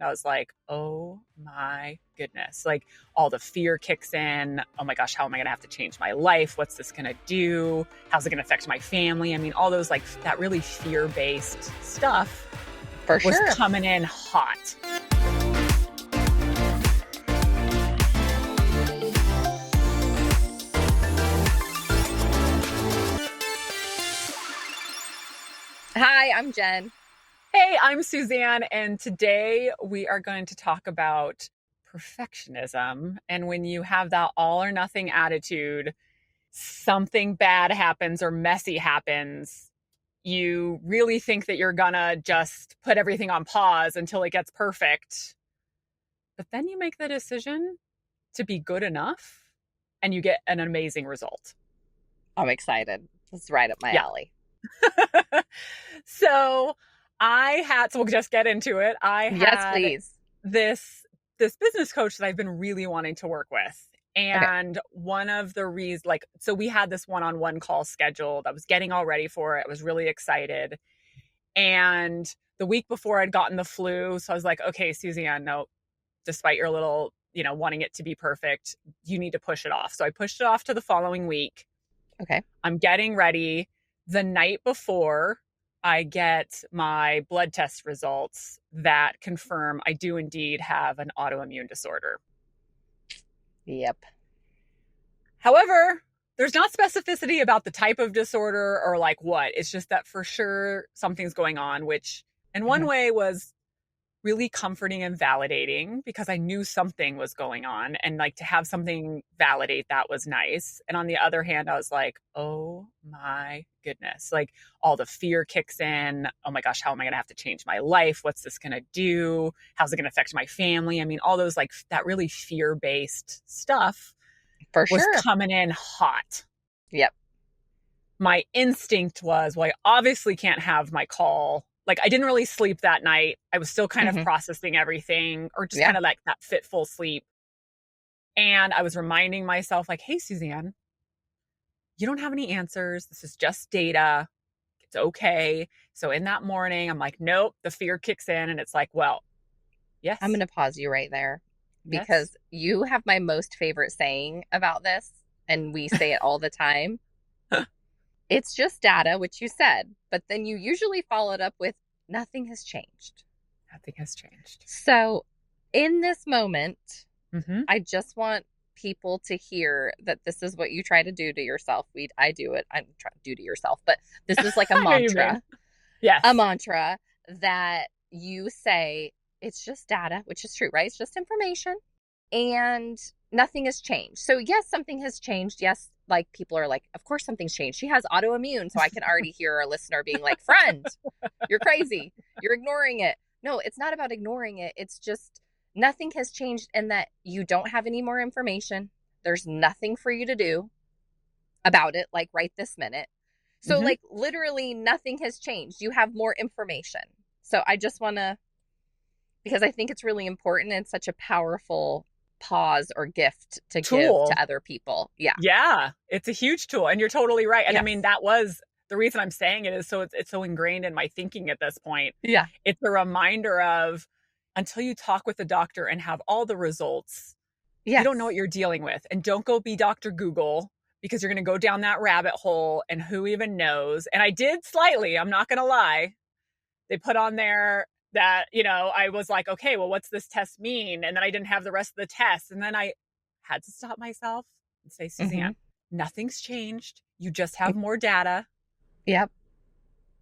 And I was like, oh my goodness. Like all the fear kicks in. Oh my gosh, how am I going to have to change my life? What's this going to do? How's it going to affect my family? I mean, all those like that really fear-based stuff For was sure. coming in hot. Hi, I'm Jen. Hey, I'm Suzanne, and today we are going to talk about perfectionism. And when you have that all or nothing attitude, something bad happens or messy happens, you really think that you're gonna just put everything on pause until it gets perfect. But then you make the decision to be good enough and you get an amazing result. I'm excited. It's right up my Yeah. alley. So we'll just get into it. I Yes, had please. this business coach that I've been really wanting to work with. Okay. And one of the reasons, so we had this one-on-one call scheduled. I was getting all ready for it. I was really excited. And the week before I'd gotten the flu. So I was like, okay, Suzanne, no, despite your little, wanting it to be perfect, you need to push it off. So I pushed it off to the following week. Okay. I'm getting ready. The night before, I get my blood test results that confirm I do indeed have an autoimmune disorder. Yep. However, there's not specificity about the type of disorder or like what. It's just that for sure something's going on, which in one way was really comforting and validating because I knew something was going on, and like to have something validate that was nice. And on the other hand, I was like, oh my goodness, like all the fear kicks in. Oh my gosh, how am I going to have to change my life? What's this going to do? How's it going to affect my family? I mean, all those like that really fear-based stuff For was sure. coming in hot. Yep. My instinct was, well, I obviously can't have my call. Like I didn't really sleep that night. I was still kind of processing everything, or just kind of like that fitful sleep. And I was reminding myself like, hey, Suzanne, you don't have any answers. This is just data. It's okay. So in that morning, I'm like, nope, the fear kicks in and it's like, well, yes. I'm going to pause you right there because you have my most favorite saying about this, and we say it all the time. It's just data, which you said, but then you usually follow it up with nothing has changed. Nothing has changed. So in this moment, I just want people to hear that this is what you try to do to yourself. I do it. I'm trying to do to yourself, but this is like a mantra. Yes. A mantra that you say, it's just data, which is true, right? It's just information and nothing has changed. So yes, something has changed. Yes. Like people are like, of course something's changed. She has autoimmune. So I can already hear a listener being like, friend, you're crazy. You're ignoring it. No, it's not about ignoring it. It's just nothing has changed, and that you don't have any more information. There's nothing for you to do about it, like right this minute. So like literally nothing has changed. You have more information. So I just want to, because I think it's really important and such a powerful pause or gift to give to other people. Yeah, it's a huge tool, and you're totally right. And I mean, that was the reason I'm saying it, is so it's so ingrained in my thinking at this point. It's a reminder of, until you talk with the doctor and have all the results, you don't know what you're dealing with. And don't go be Dr. Google, because you're going to go down that rabbit hole, and who even knows. And I did slightly, I'm not going to lie, they put on there that, I was like, okay, well, what's this test mean? And then I didn't have the rest of the test. And then I had to stop myself and say, Suzanne, nothing's changed. You just have more data. Yep.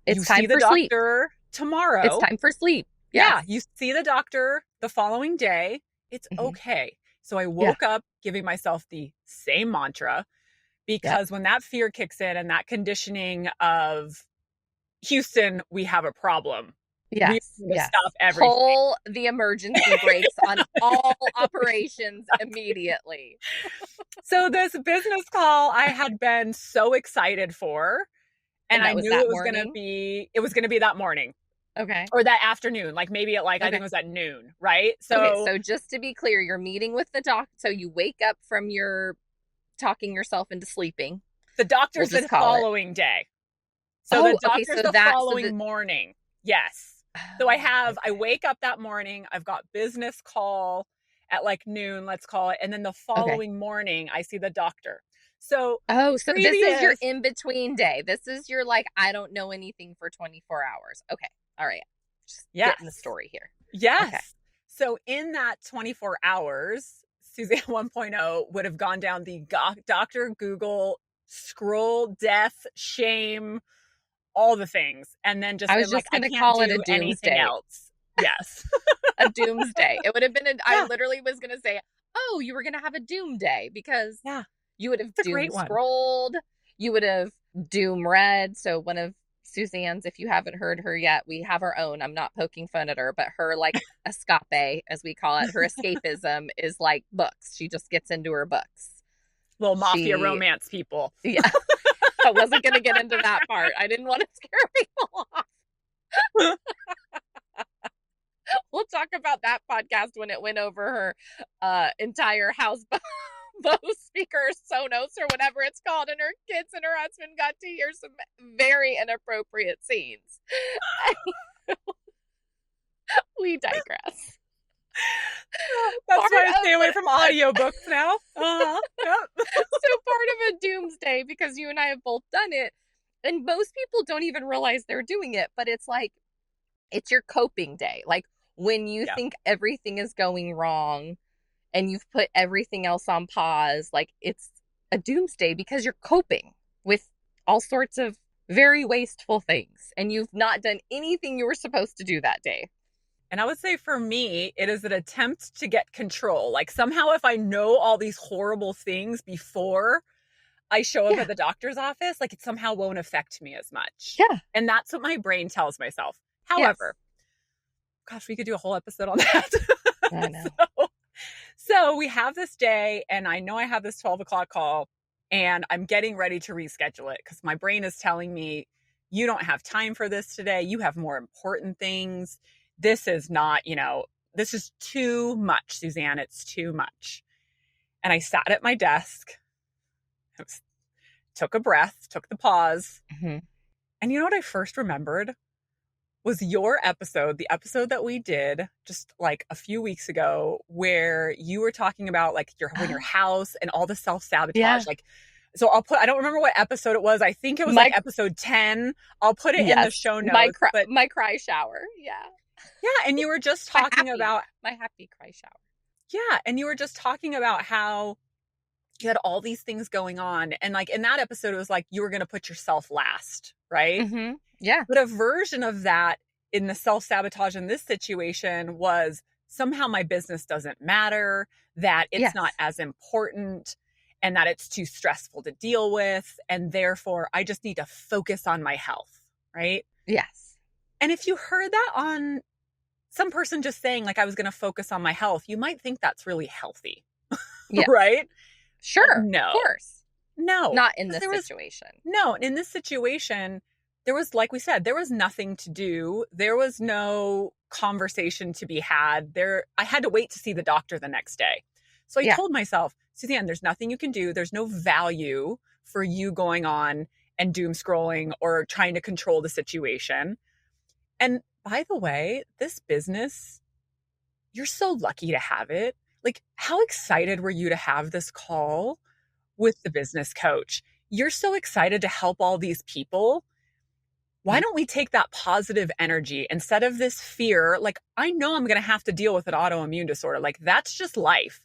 It's you time see the for doctor sleep. Tomorrow. It's time for sleep. Yeah. You see the doctor the following day. It's okay. So I woke up giving myself the same mantra, because when that fear kicks in and that conditioning of Houston, we have a problem. Yes. We need to stop everything. Pull the emergency brakes on all operations immediately. So this business call I had been so excited for, and I knew it was going to be that morning. Okay. Or that afternoon, like maybe at I think it was at noon, right? So just to be clear, you're meeting with the doc. So you wake up from your talking yourself into sleeping. The doctor's the following day. So the doctor's the following morning. Yes. So I wake up that morning, I've got business call at like noon, let's call it. And then the following morning, I see the doctor. So, so this is your in-between day. This is your like, I don't know anything for 24 hours. Okay. All right. Just getting the story here. Yes. Okay. So in that 24 hours, Suzanne 1.0 would have gone down the Dr. Google scroll, death, shame, all the things. And then just, I was just going to call it a doomsday. Else. Yes. A doomsday. It would have been, I literally was going to say, oh, you were going to have a doom day because you would have doom scrolled. You would have doom read. So one of Suzanne's, if you haven't heard her yet, we have our own. I'm not poking fun at her, but her like escape, as we call it, her escapism is like books. She just gets into her books. Little mafia romance people. Yeah. I wasn't going to get into that part. I didn't want to scare people off. We'll talk about that podcast when it went over her entire house Bose speaker, Sonos, or whatever it's called, and her kids and her husband got to hear some very inappropriate scenes. We digress. That's why I stay away from audiobooks now. Yep. So part of a doomsday, because you and I have both done it, and most people don't even realize they're doing it, but it's like, it's your coping day. Like when you think everything is going wrong and you've put everything else on pause, like it's a doomsday because you're coping with all sorts of very wasteful things and you've not done anything you were supposed to do that day. And I would say for me, it is an attempt to get control. Like somehow if I know all these horrible things before I show up at the doctor's office, like it somehow won't affect me as much. Yeah. And that's what my brain tells myself. However, gosh, we could do a whole episode on that. I know. So we have this day and I know I have this 12 o'clock call and I'm getting ready to reschedule it because my brain is telling me, you don't have time for this today. You have more important things. This is not, this is too much, Suzanne. It's too much. And I sat at my desk, took a breath, took the pause. Mm-hmm. And you know what I first remembered was your episode, the episode that we did just like a few weeks ago, where you were talking about like your house and all the self-sabotage. Yeah. Like, so I don't remember what episode it was. I think it was like episode 10. I'll put it in the show notes. My cry shower. Yeah. Yeah. And you were just talking about my happy cry shower. Yeah. And you were just talking about how you had all these things going on. And like in that episode, it was like you were going to put yourself last, right? Mm-hmm. Yeah. But a version of that in the self-sabotage in this situation was somehow my business doesn't matter, that it's not as important, and that it's too stressful to deal with. And therefore, I just need to focus on my health, right? Yes. And if you heard that on some person just saying, like, I was going to focus on my health, you might think that's really healthy, right? Sure. No. Of course. No. Not in this situation. No. In this situation, there was, like we said, there was nothing to do. There was no conversation to be had. I had to wait to see the doctor the next day. So I told myself, Suzanne, there's nothing you can do. There's no value for you going on and doom scrolling or trying to control the situation. And by the way, this business, you're so lucky to have it. Like, how excited were you to have this call with the business coach? You're so excited to help all these people. Why don't we take that positive energy instead of this fear? Like, I know I'm going to have to deal with an autoimmune disorder. Like, that's just life.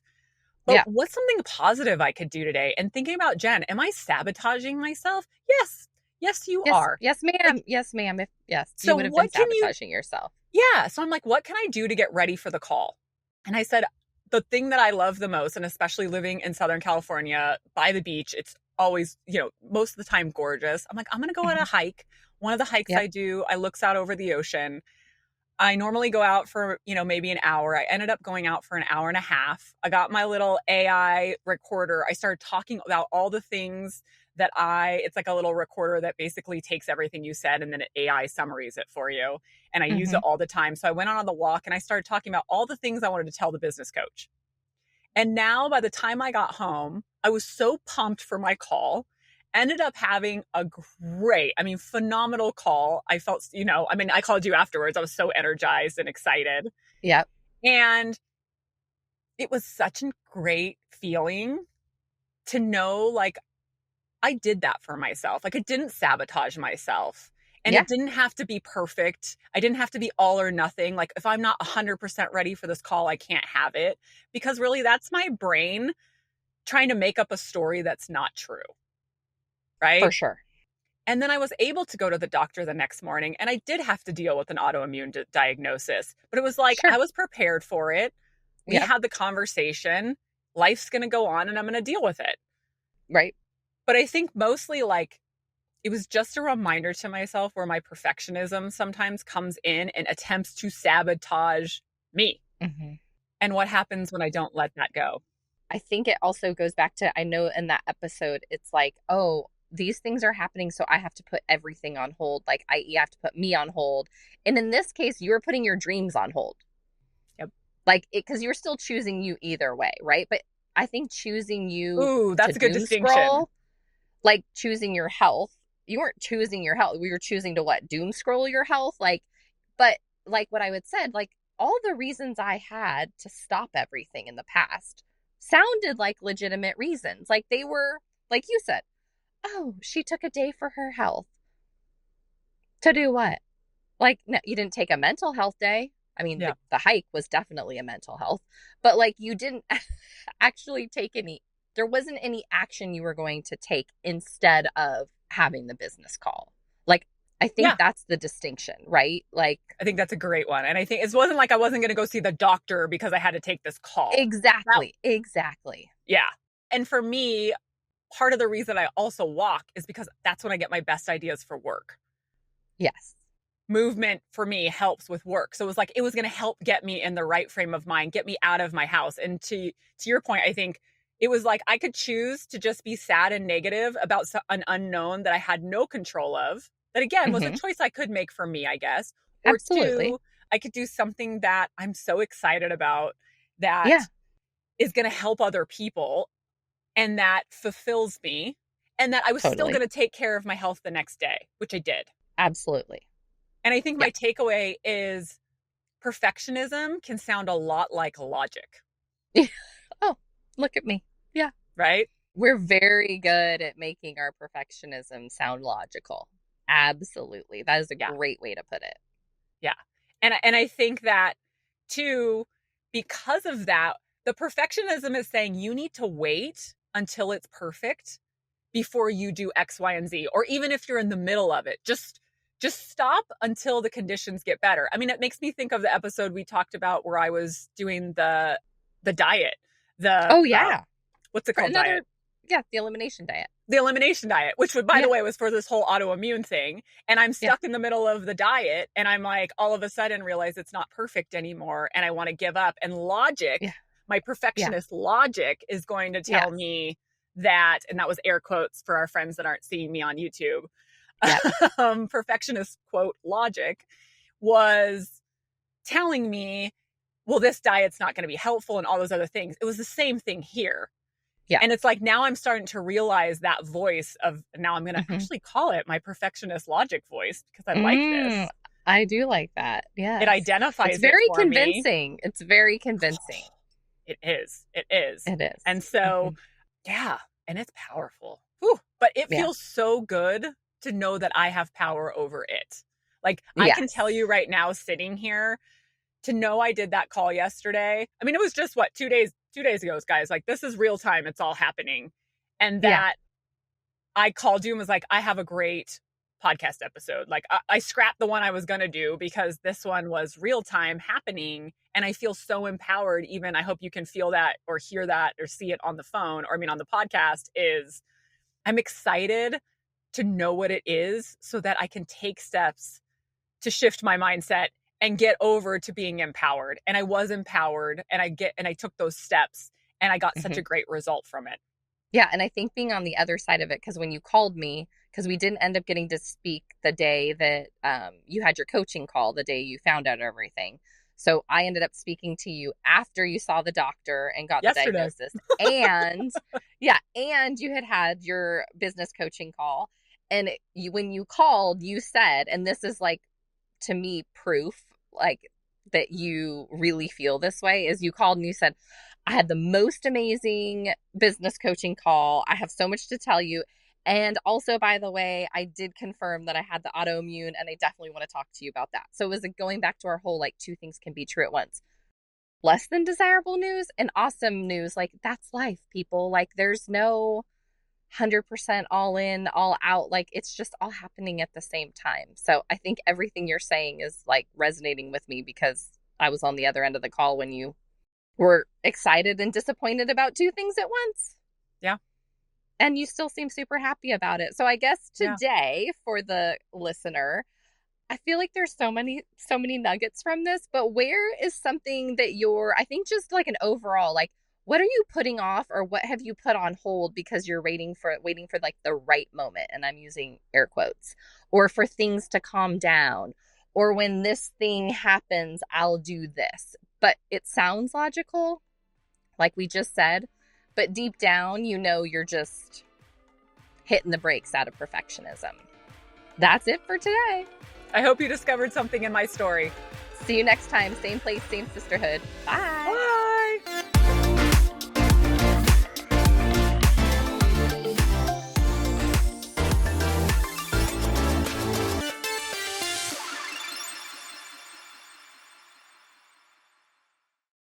But what's something positive I could do today? And thinking about Jen, am I sabotaging myself? Yes. Yes, you are. Yes, ma'am. Like, yes, ma'am. So you would have been sabotaging yourself. Yeah. So I'm like, what can I do to get ready for the call? And I said, the thing that I love the most, and especially living in Southern California by the beach, it's always, most of the time gorgeous. I'm like, I'm going to go on a hike. One of the hikes I do, I looks out over the ocean. I normally go out for, maybe an hour. I ended up going out for an hour and a half. I got my little AI recorder. I started talking about all the things that it's like a little recorder that basically takes everything you said and then it AI summaries it for you. And I use it all the time. So I went on the walk and I started talking about all the things I wanted to tell the business coach. And now by the time I got home, I was so pumped for my call. ended up having a great, phenomenal call. I felt, I called you afterwards. I was so energized and excited. Yep. And it was such a great feeling to know, like, I did that for myself. Like, I didn't sabotage myself. And it didn't have to be perfect. I didn't have to be all or nothing. Like, if I'm not 100% ready for this call, I can't have it. Because really, that's my brain trying to make up a story that's not true. Right? For sure. And then I was able to go to the doctor the next morning, and I did have to deal with an autoimmune diagnosis. But it was like, I was prepared for it. We had the conversation. Life's going to go on, and I'm going to deal with it. Right. But I think mostly, like, it was just a reminder to myself where my perfectionism sometimes comes in and attempts to sabotage me. Mm-hmm. And what happens when I don't let that go? I think it also goes back to, I know in that episode, it's like, oh, these things are happening, so I have to put everything on hold. Like, you have to put me on hold. And in this case, you're putting your dreams on hold. Yep. Like, because you're still choosing you either way, right? But I think choosing you. Ooh, that's a good distinction. Like choosing your health. You weren't choosing your health. We were choosing to what? Doom scroll your health? But like what I would said, like all the reasons I had to stop everything in the past sounded like legitimate reasons. Like they were, like you said, oh, she took a day for her health. To do what? Like, no, you didn't take a mental health day. I mean, the hike was definitely a mental health, but like you didn't actually take there wasn't any action you were going to take instead of having the business call. Like, I think that's the distinction, right? Like, I think that's a great one. And I think it wasn't like I wasn't going to go see the doctor because I had to take this call. Exactly. Exactly. Yeah. And for me, part of the reason I also walk is because that's when I get my best ideas for work. Yes. Movement for me helps with work. So it was like, it was going to help get me in the right frame of mind, get me out of my house. And to your point, I think it was like, I could choose to just be sad and negative about an unknown that I had no control of. That again, was a choice I could make for me, I guess. Or Absolutely. two, I could do something that I'm so excited about that is going to help other people and that fulfills me. And that I was still going to take care of my health the next day, which I did. Absolutely. And I think my takeaway is perfectionism can sound a lot like logic. Oh, look at me. Yeah. Right? We're very good at making our perfectionism sound logical. Absolutely. That is a great way to put it. Yeah. And I think that too, because of that, the perfectionism is saying you need to wait until it's perfect before you do X, Y, and Z. Or even if you're in the middle of it, just stop until the conditions get better. I mean, it makes me think of the episode we talked about where I was doing the diet. What's it called? Diet? Yeah, the elimination diet. The elimination diet, which by the way, was for this whole autoimmune thing. And I'm stuck in the middle of the diet. And I'm like, all of a sudden realize it's not perfect anymore. And I want to give up. And logic, my perfectionist logic is going to tell me that, and that was air quotes for our friends that aren't seeing me on YouTube. Perfectionist quote logic was telling me, well, this diet's not going to be helpful and all those other things. It was the same thing here. Yeah. And it's like, now I'm starting to realize that voice of, now I'm going to actually call it my perfectionist logic voice because I like this. I do like that. Yeah. It identifies it's very it for convincing. Me. It's very convincing. It is. It is. It is. And so, and it's powerful. Whew. But it feels so good to know that I have power over it. Like, I can tell you right now, sitting here, to know I did that call yesterday. I mean, it was just 2 days ago, guys. Like, this is real time. It's all happening. And that I called you and was like, I have a great podcast episode. Like, I scrapped the one I was going to do because this one was real time happening. And I feel so empowered. Even, I hope you can feel that or hear that or see it on the phone, or on the podcast, is I'm excited to know what it is so that I can take steps to shift my mindset and get over to being empowered. And I was empowered, and I took those steps, and I got such a great result from it. Yeah. And I think being on the other side of it, because when you called me, because we didn't end up getting to speak the day that you had your coaching call, the day you found out everything. So I ended up speaking to you after you saw the doctor and got Yesterday. the diagnosis. And and you had your business coaching call. And when you called, you said, and this is like, to me, proof like that you really feel this way, is you called and you said, I had the most amazing business coaching call. I have so much to tell you. And also, by the way, I did confirm that I had the autoimmune, and I definitely want to talk to you about that. So it was like going back to our whole, like, two things can be true at once. Less than desirable news and awesome news. Like, that's life, people. Like, there's no 100% all in, all out. Like, it's just all happening at the same time. So I think everything you're saying is like resonating with me, because I was on the other end of the call when you were excited and disappointed about two things at once. Yeah. And you still seem super happy about it. So I guess today, for the listener, I feel like there's so many nuggets from this, but where is something that I think just like an overall, like, what are you putting off, or what have you put on hold because you're waiting for like the right moment? And I'm using air quotes, or for things to calm down, or when this thing happens, I'll do this. But it sounds logical, like we just said, but deep down, you're just hitting the brakes out of perfectionism. That's it for today. I hope you discovered something in my story. See you next time. Same place, same sisterhood. Bye.